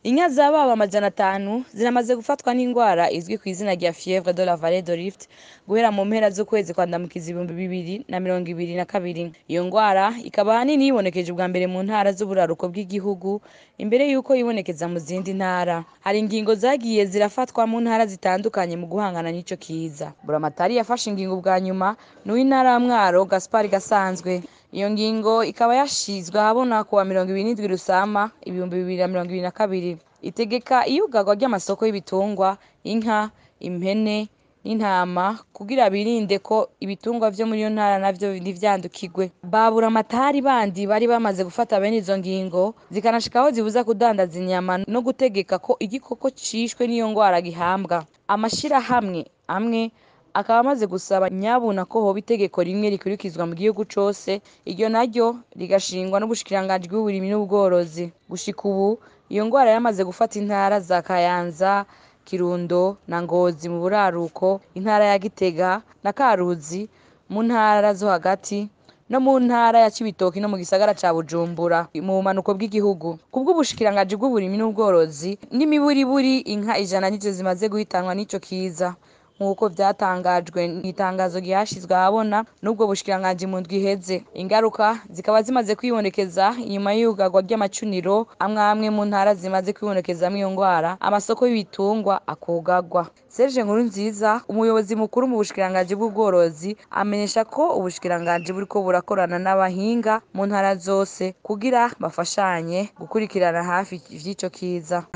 Inka zababa amajana 5 ziramaze gufatwa n'ingwara izwi kw'izina rya fièvre de la vallée de Rift guhera mu mpera z'ukwezi kwa Ndamukiza 2022. Iyo ngwara ikaba ahanini yibonekeje ubwa mbere mu ntara z'uburaruko bw'igihugu imbere yuko yibonekeza mu zindi ntara. Hari ingingo zagiye zirafatwa mu ntara zitandukanye mu guhangana n'ico kiza. Buramatari yafashe ingingo bwa nyuma n'uw'intara ya Mwaro Gaspard Gasanzwe. Iyo ngingo ikaba yashizwe ahabona kuwa 27 Rusama 2022. Itegeka iyugarwa ry'amasoko y'ibitungwa, inka, impene n'intama kugira birinde ko ibitungwa vyo muri iyo ntara navyo ntivyandukirwe. Baburamatari bandi bari bamaze gufata bene izo ngingo zikanashikaho zibuza kudandaza inyama no gutegeka ko igikoko cishwe n'iyo ngwara gihambwa. Amashirahamwe amwe akaba amaze gusaba nyabuna ko hoba itegeko rimwe rikurikizwa mu gihugu cose, iryo naryo rigashingwa n'ubushikiranganji bw'uburimyi n'ubworozi. Gushika ubu iyo ngwara yamaze gufata intara za Kayanza, Kirundo na Ngozi mu buraruko, intara ya Gitega na Karuzi mu ntara zo hagati no mu ntara ya Cibitoki no mu gisagara ca Bujumbura mu bumanuko bw'igihugu. Kubw'ubushikiranganji bw'uburimyi n'ubworozi, n'imiburiburi inka 100 nizo zimaze guhitanwa n'ico kiza nk'uko vyatangajwe mw'itangazo ryashizwe ahabona n'ubwo bushikiranganji mu ndwi iheze. Ingaruka zikaba zimaze kwibonekeza inyuma y'iyugarwa ry'amacuniro amwe mu ntara zimaze kwibonekezamwo iyo ngwara, amasoko y'ibitungwa akugarwa. Serge Nkurunziza, umuyobozi mukuru mu bushikiranganji bw'ubworozi, amenyesha ko ubushikiranganji buriko burakorana n'abahinga mu ntara zose kugira bafashanye gukurikirana hafi vy'ico kiza.